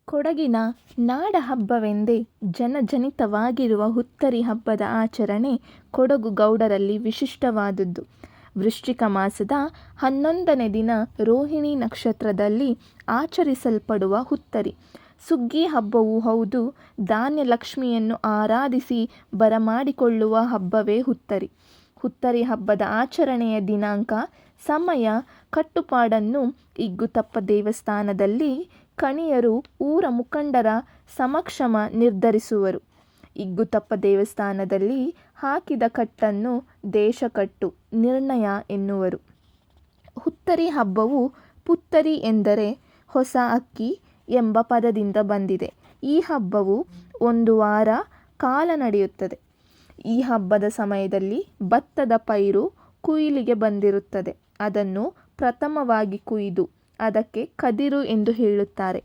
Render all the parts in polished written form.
ಕೊಡಗಿನ ನಾಡ ಹಬ್ಬವೆಂದೇ ಜನಜನಿತವಾಗಿರುವ ಹುತ್ತರಿ ಹಬ್ಬದ ಆಚರಣೆ ಕೊಡಗು ಗೌಡರಲ್ಲಿ ವಿಶಿಷ್ಟವಾದುದು. ವೃಶ್ಚಿಕ ಮಾಸದ 11ನೇ ದಿನ ರೋಹಿಣಿ ನಕ್ಷತ್ರದಲ್ಲಿ ಆಚರಿಸಲ್ಪಡುವ ಹುತ್ತರಿ ಸುಗ್ಗಿ ಹಬ್ಬವೂ ಹೌದು. ಧಾನ್ಯ ಲಕ್ಷ್ಮಿಯನ್ನು ಆರಾಧಿಸಿ ಬರಮಾಡಿಕೊಳ್ಳುವ ಹಬ್ಬವೇ ಹುತ್ತರಿ. ಹುತ್ತರಿ ಹಬ್ಬದ ಆಚರಣೆಯ ದಿನಾಂಕ, ಸಮಯ, ಕಟ್ಟುಪಾಡನ್ನು ಇಗ್ಗುತಪ್ಪ ದೇವಸ್ಥಾನದಲ್ಲಿ ಕಣಿಯರು ಊರ ಮುಖಂಡರ ಸಮಕ್ಷಮ ನಿರ್ಧರಿಸುವರು. ಇಗ್ಗುತಪ್ಪ ದೇವಸ್ಥಾನದಲ್ಲಿ ಹಾಕಿದ ಕಟ್ಟನ್ನು ದೇಶಕಟ್ಟು ನಿರ್ಣಯ ಎನ್ನುವರು. ಹುತ್ತರಿ ಹಬ್ಬವು ಪುತ್ತರಿ ಎಂದರೆ ಹೊಸ ಅಕ್ಕಿ ಎಂಬ ಪದದಿಂದ ಬಂದಿದೆ. ಈ ಹಬ್ಬವು 1 ವಾರ ಕಾಲ ನಡೆಯುತ್ತದೆ. ಈ ಹಬ್ಬದ ಸಮಯದಲ್ಲಿ ಭತ್ತದ ಪೈರು ಕುಯಿಲಿಗೆ ಬಂದಿರುತ್ತದೆ. ಅದನ್ನು ಪ್ರಥಮವಾಗಿ ಕುಯ್ದು ಅದಕ್ಕೆ ಕದಿರು ಎಂದು ಹೇಳುತ್ತಾರೆ.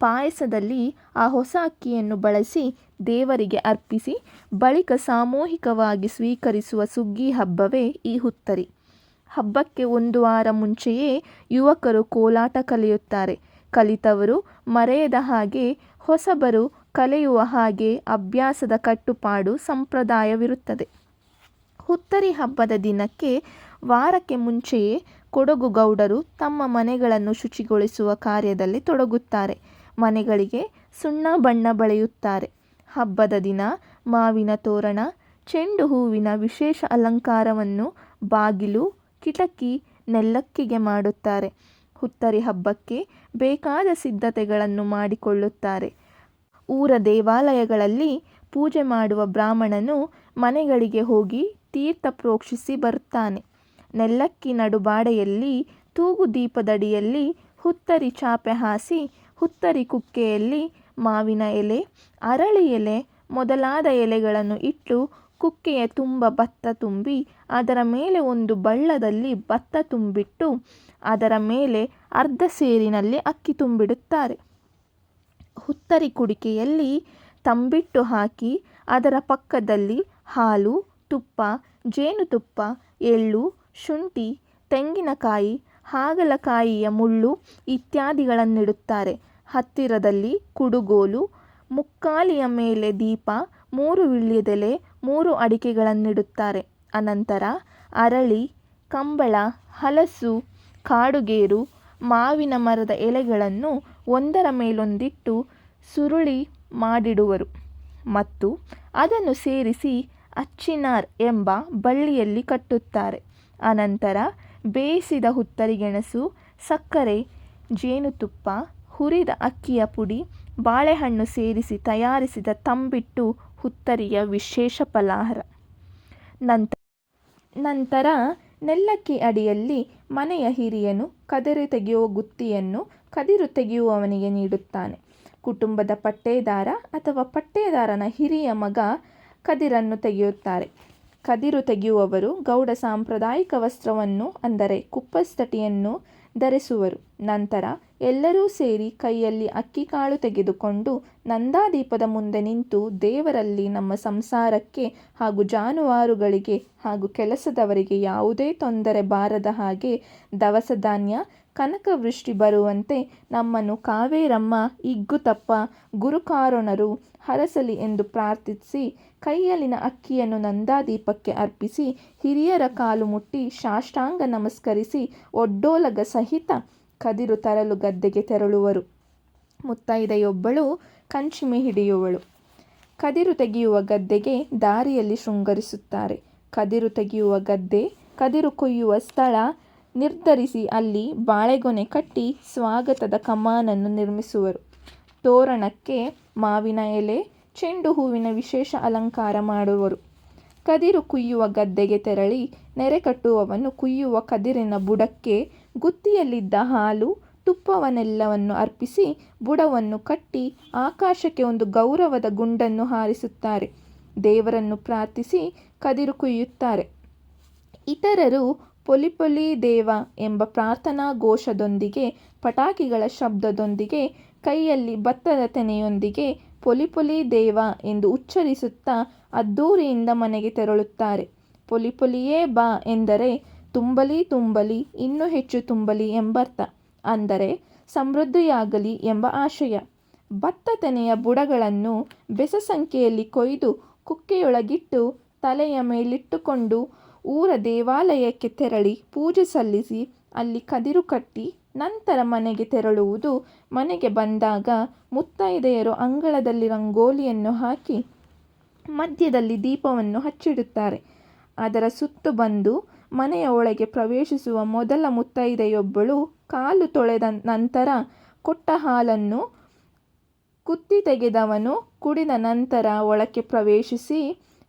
ಪಾಯಸದಲ್ಲಿ ಆ ಹೊಸ ಅಕ್ಕಿಯನ್ನು ಬಳಸಿ ದೇವರಿಗೆ ಅರ್ಪಿಸಿ ಬಳಿಕ ಸಾಮೂಹಿಕವಾಗಿ ಸ್ವೀಕರಿಸುವ ಸುಗ್ಗಿ ಹಬ್ಬವೇ ಈ ಹುತ್ತರಿ. ಹಬ್ಬಕ್ಕೆ 1 ವಾರ ಮುಂಚೆಯೇ ಯುವಕರು ಕೋಲಾಟ ಕಲಿಯುತ್ತಾರೆ. ಕಲಿತವರು ಮರೆಯದ ಹಾಗೆ, ಹೊಸಬರು ಕಲಿಯುವ ಹಾಗೆ ಅಭ್ಯಾಸದ ಕಟ್ಟುಪಾಡು ಸಂಪ್ರದಾಯವಿರುತ್ತದೆ. ಹುತ್ತರಿ ಹಬ್ಬದ ದಿನಕ್ಕೆ ವಾರಕ್ಕೆ ಮುಂಚೆಯೇ ಕೊಡಗು ಗೌಡರು ತಮ್ಮ ಮನೆಗಳನ್ನು ಶುಚಿಗೊಳಿಸುವ ಕಾರ್ಯದಲ್ಲಿ ತೊಡಗುತ್ತಾರೆ. ಮನೆಗಳಿಗೆ ಸುಣ್ಣ ಬಣ್ಣ ಬಳಿಯುತ್ತಾರೆ. ಹಬ್ಬದ ದಿನ ಮಾವಿನ ತೋರಣ, ಚೆಂಡು ಹೂವಿನ ವಿಶೇಷ ಅಲಂಕಾರವನ್ನು ಬಾಗಿಲು, ಕಿಟಕಿ, ನೆಲ್ಲಕ್ಕಿಗೆ ಮಾಡುತ್ತಾರೆ. ಹುತ್ತರಿ ಹಬ್ಬಕ್ಕೆ ಬೇಕಾದ ಸಿದ್ಧತೆಗಳನ್ನು ಮಾಡಿಕೊಳ್ಳುತ್ತಾರೆ. ಊರ ದೇವಾಲಯಗಳಲ್ಲಿ ಪೂಜೆ ಮಾಡುವ ಬ್ರಾಹ್ಮಣನು ಮನೆಗಳಿಗೆ ಹೋಗಿ ತೀರ್ಥ ಪ್ರೋಕ್ಷಿಸಿ ಬರುತ್ತಾನೆ. ನೆಲ್ಲಕ್ಕಿ ನಡುಬಾಡೆಯಲ್ಲಿ ತೂಗು ದೀಪದಡಿಯಲ್ಲಿ ಹುತ್ತರಿ ಚಾಪೆ ಹಾಸಿ, ಹುತ್ತರಿ ಕುಕ್ಕೆಯಲ್ಲಿ ಮಾವಿನ ಎಲೆ, ಅರಳಿ ಎಲೆ ಮೊದಲಾದ ಎಲೆಗಳನ್ನು ಇಟ್ಟು ಕುಕ್ಕೆಯ ತುಂಬ ಭತ್ತ ತುಂಬಿ ಅದರ ಮೇಲೆ ಒಂದು ಬಳ್ಳದಲ್ಲಿ ಭತ್ತ ತುಂಬಿಟ್ಟು ಅದರ ಮೇಲೆ ಅರ್ಧ ಸೇರಿನಲ್ಲಿ ಅಕ್ಕಿ ತುಂಬಿಡುತ್ತಾರೆ. ಹುತ್ತರಿ ಕುಡಿಕೆಯಲ್ಲಿ ತಂಬಿಟ್ಟು ಹಾಕಿ ಅದರ ಪಕ್ಕದಲ್ಲಿ ಹಾಲು, ತುಪ್ಪ, ಜೇನುತುಪ್ಪ, ಎಳ್ಳು, ಶುಂಠಿ, ತೆಂಗಿನಕಾಯಿ, ಹಾಗಲಕಾಯಿಯ ಮುಳ್ಳು ಇತ್ಯಾದಿಗಳನ್ನಿಡುತ್ತಾರೆ. ಹತ್ತಿರದಲ್ಲಿ ಕುಡುಗೋಲು, ಮುಕ್ಕಾಲಿಯ ಮೇಲೆ ದೀಪ, 3 ವೀಳ್ಯದೆಲೆ, 3 ಅಡಿಕೆಗಳನ್ನಿಡುತ್ತಾರೆ. ಅನಂತರ ಅರಳಿ, ಕಂಬಳ, ಹಲಸು, ಕಾಡುಗೇರು, ಮಾವಿನ ಮರದ ಎಲೆಗಳನ್ನು ಒಂದರ ಮೇಲೊಂದಿಟ್ಟು ಸುರುಳಿ ಮಾಡಿಡುವರು ಮತ್ತು ಅದನ್ನು ಸೇರಿಸಿ ಅಚ್ಚಿನಾರ್ ಎಂಬ ಬಳ್ಳಿಯಲ್ಲಿ ಕಟ್ಟುತ್ತಾರೆ. ಅನಂತರ ಬೇಯಿಸಿದ ಹುತ್ತರಿ ಗೆಣಸು, ಸಕ್ಕರೆ, ಜೇನುತುಪ್ಪ, ಹುರಿದ ಅಕ್ಕಿಯ ಪುಡಿ, ಬಾಳೆಹಣ್ಣು ಸೇರಿಸಿ ತಯಾರಿಸಿದ ತಂಬಿಟ್ಟು ಹುತ್ತರಿಯ ವಿಶೇಷ ಫಲಾಹಾರ. ನಂತರ ನೆಲ್ಲಕ್ಕಿ ಅಡಿಯಲ್ಲಿ ಮನೆಯ ಹಿರಿಯನು ಕದಿರು ತೆಗೆಯುವ ಗುತ್ತಿಯನ್ನು ಕದಿರು ತೆಗೆಯುವವನಿಗೆ ನೀಡುತ್ತಾನೆ. ಕುಟುಂಬದ ಪಟ್ಟೇದಾರ ಅಥವಾ ಪಟ್ಟೇದಾರನ ಹಿರಿಯ ಮಗ ಕದಿರನ್ನು ತೆಗೆಯುತ್ತಾರೆ. ಕದಿರು ತೆಗೆಯುವವರು ಗೌಡ ಸಾಂಪ್ರದಾಯಿಕ ವಸ್ತ್ರವನ್ನು ಅಂದರೆ ಕುಪ್ಪಸ್ತಟಿಯನ್ನು ಧರಿಸುವರು. ನಂತರ ಎಲ್ಲರೂ ಸೇರಿ ಕೈಯಲ್ಲಿ ಅಕ್ಕಿ ಕಾಳು ತೆಗೆದುಕೊಂಡು ನಂದಾದೀಪದ ಮುಂದೆ ನಿಂತು ದೇವರಲ್ಲಿ ನಮ್ಮ ಸಂಸಾರಕ್ಕೆ ಹಾಗೂ ಜಾನುವಾರುಗಳಿಗೆ ಹಾಗೂ ಕೆಲಸದವರಿಗೆ ಯಾವುದೇ ತೊಂದರೆ ಬಾರದ ಹಾಗೆ ದವಸ ಧಾನ್ಯ, ಕನಕವೃಷ್ಟಿ ಬರುವಂತೆ ನಮ್ಮನ್ನು ಕಾವೇರಮ್ಮ, ಇಗ್ಗುತಪ್ಪ, ಗುರುಕಾರುಣರು ಹರಸಲಿ ಎಂದು ಪ್ರಾರ್ಥಿಸಿ ಕೈಯಲ್ಲಿನ ಅಕ್ಕಿಯನ್ನು ನಂದಾದೀಪಕ್ಕೆ ಅರ್ಪಿಸಿ ಹಿರಿಯರ ಕಾಲು ಮುಟ್ಟಿ ಸಾಷ್ಟಾಂಗ ನಮಸ್ಕರಿಸಿ ಒಡ್ಡೋಲಗ ಸಹಿತ ಕದಿರು ತರಲು ಗದ್ದೆಗೆ ತೆರಳುವರು. ಮುತ್ತೈದೆಯೊಬ್ಬಳು ಕಂಚಿಮೆ ಹಿಡಿಯುವಳು. ಕದಿರು ತೆಗೆಯುವ ಗದ್ದೆಗೆ ದಾರಿಯಲ್ಲಿ ಶೃಂಗರಿಸುತ್ತಾರೆ. ಕದಿರು ತೆಗೆಯುವ ಗದ್ದೆ, ಕದಿರು ಕೊಯ್ಯುವ ಸ್ಥಳ ನಿರ್ಧರಿಸಿ ಅಲ್ಲಿ ಬಾಳೆಗೊನೆ ಕಟ್ಟಿ ಸ್ವಾಗತದ ಕಮಾನನ್ನು ನಿರ್ಮಿಸುವರು. ತೋರಣಕ್ಕೆ ಮಾವಿನ ಎಲೆ, ಚೆಂಡು ಹೂವಿನ ವಿಶೇಷ ಅಲಂಕಾರ ಮಾಡುವರು. ಕದಿರು ಕುಯ್ಯುವ ಗದ್ದೆಗೆ ತೆರಳಿ ನೆರೆ ಕಟ್ಟುವವನು ಕುಯ್ಯುವ ಕದಿರಿನ ಬುಡಕ್ಕೆ ಗುತ್ತಿಯಲ್ಲಿದ್ದ ಹಾಲು, ತುಪ್ಪವನ್ನೆಲ್ಲವನ್ನು ಅರ್ಪಿಸಿ ಬುಡವನ್ನು ಕಟ್ಟಿ ಆಕಾಶಕ್ಕೆ ಒಂದು ಗೌರವದ ಗುಂಡನ್ನು ಹಾರಿಸುತ್ತಾರೆ. ದೇವರನ್ನು ಪ್ರಾರ್ಥಿಸಿ ಕದಿರು ಕುಯ್ಯುತ್ತಾರೆ. ಇತರರು ಪೊಲಿ ಪೊಲಿ ದೇವ ಎಂಬ ಪ್ರಾರ್ಥನಾ ಘೋಷದೊಂದಿಗೆ ಪಟಾಕಿಗಳ ಶಬ್ದದೊಂದಿಗೆ ಕೈಯಲ್ಲಿ ಭತ್ತದ ತೆನೆಯೊಂದಿಗೆ ಪೊಲಿ ಪೊಲಿ ದೇವ ಎಂದು ಉಚ್ಚರಿಸುತ್ತಾ ಅದ್ದೂರಿಯಿಂದ ಮನೆಗೆ ತೆರಳುತ್ತಾರೆ. ಪೊಲಿ ಪೊಲಿಯೇ ಬಾ ಎಂದರೆ ತುಂಬಲಿ ತುಂಬಲಿ, ಇನ್ನೂ ಹೆಚ್ಚು ತುಂಬಲಿ ಎಂಬರ್ಥ. ಅಂದರೆ ಸಮೃದ್ಧಿಯಾಗಲಿ ಎಂಬ ಆಶಯ. ಭತ್ತ ತೆನೆಯ ಬುಡಗಳನ್ನು ಬೆಸ ಸಂಖ್ಯೆಯಲ್ಲಿ ಕೊಯ್ದು ಕುಕ್ಕೆಯೊಳಗಿಟ್ಟು ತಲೆಯ ಮೇಲಿಟ್ಟುಕೊಂಡು ಊರ ದೇವಾಲಯಕ್ಕೆ ತೆರಳಿ ಪೂಜೆ ಸಲ್ಲಿಸಿ ಅಲ್ಲಿ ಕದಿರು ಕಟ್ಟಿ ನಂತರ ಮನೆಗೆ ತೆರಳುವುದು. ಮನೆಗೆ ಬಂದಾಗ ಮುತ್ತೈದೆಯರು ಅಂಗಳದಲ್ಲಿ ರಂಗೋಲಿಯನ್ನು ಹಾಕಿ ಮಧ್ಯದಲ್ಲಿ ದೀಪವನ್ನು ಹಚ್ಚಿಡುತ್ತಾರೆ. ಅದರ ಸುತ್ತು ಬಂದು ಮನೆಯ ಒಳಗೆ ಪ್ರವೇಶಿಸುವ ಮೊದಲ ಮುತ್ತೈದೆಯೊಬ್ಬಳು ಕಾಲು ತೊಳೆದ ನಂತರ ಕೊಟ್ಟ ಹಾಲನ್ನು ಕುತ್ತಿ ತೆಗೆದವನು ಕುಡಿದ ನಂತರ ಒಳಕ್ಕೆ ಪ್ರವೇಶಿಸಿ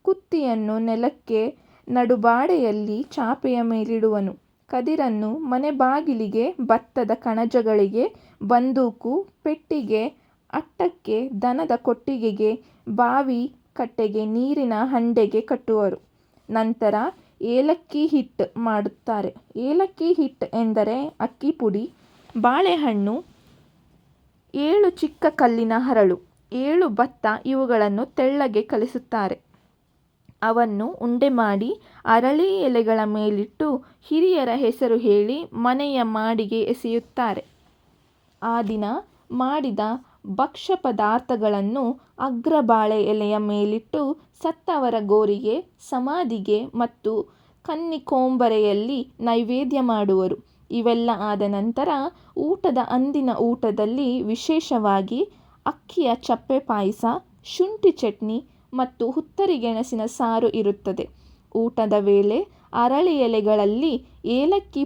ಕುತ್ತಿಯನ್ನು ನೆಲಕ್ಕೆ ನಡುಬಾಡೆಯಲ್ಲಿ ಚಾಪೆಯ ಮೇಲಿಡುವನು. ಕದಿರನ್ನು ಮನೆ ಬಾಗಿಲಿಗೆ, ಭತ್ತದ ಕಣಜಗಳಿಗೆ, ಬಂದೂಕು ಪೆಟ್ಟಿಗೆ, ಅಟ್ಟಕ್ಕೆ, ದನದ ಕೊಟ್ಟಿಗೆಗೆ, ಬಾವಿ ಕಟ್ಟೆಗೆ, ನೀರಿನ ಹಂಡೆಗೆ ಕಟ್ಟುವರು. ನಂತರ ಏಲಕ್ಕಿ ಹಿಟ್ಟು ಮಾಡುತ್ತಾರೆ. ಏಲಕ್ಕಿ ಹಿಟ್ಟು ಎಂದರೆ ಅಕ್ಕಿ ಪುಡಿ, ಬಾಳೆಹಣ್ಣು, 7 ಚಿಕ್ಕ ಕಲ್ಲಿನ ಹರಳು, 7 ಭತ್ತ ಇವುಗಳನ್ನು ತೆಳ್ಳಗೆ ಕಲಿಸುತ್ತಾರೆ. ಅವನ್ನು ಉಂಡೆ ಮಾಡಿ ಅರಳಿ ಎಲೆಗಳ ಮೇಲಿಟ್ಟು ಹಿರಿಯರ ಹೆಸರು ಹೇಳಿ ಮನೆಯ ಮಾಡಿಗೆ ಎಸೆಯುತ್ತಾರೆ. ಆ ದಿನ ಮಾಡಿದ ಭಕ್ಷ್ಯ ಪದಾರ್ಥಗಳನ್ನು ಅಗ್ರಬಾಳೆ ಎಲೆಯ ಮೇಲಿಟ್ಟು ಸತ್ತವರ ಗೋರಿಗೆ, ಸಮಾಧಿಗೆ ಮತ್ತು ಕನ್ನಿಕೋಂಬರೆಯಲ್ಲಿ ನೈವೇದ್ಯ ಮಾಡುವರು. ಇವೆಲ್ಲ ಆದ ನಂತರ ಊಟದ ಅಂದಿನ ಊಟದಲ್ಲಿ ವಿಶೇಷವಾಗಿ ಅಕ್ಕಿಯ ಚಪ್ಪೆ ಪಾಯಸ, ಶುಂಠಿ ಚಟ್ನಿ ಮತ್ತು ಹುತ್ತರಿಗೆಣಸಿನ ಸಾರು ಇರುತ್ತದೆ. ಊಟದ ವೇಳೆ ಅರಳಿ ಎಲೆಗಳಲ್ಲಿ ಏಲಕ್ಕಿ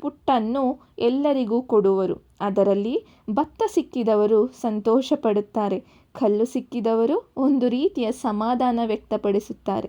ಪುಟ್ಟನ್ನು ಎಲ್ಲರಿಗೂ ಕೊಡುವರು. ಅದರಲ್ಲಿ ಭತ್ತ ಸಿಕ್ಕಿದವರು ಸಂತೋಷ ಪಡುತ್ತಾರೆ, ಕಲ್ಲು ಸಿಕ್ಕಿದವರು ಒಂದು ರೀತಿಯ ಸಮಾಧಾನ ವ್ಯಕ್ತಪಡಿಸುತ್ತಾರೆ.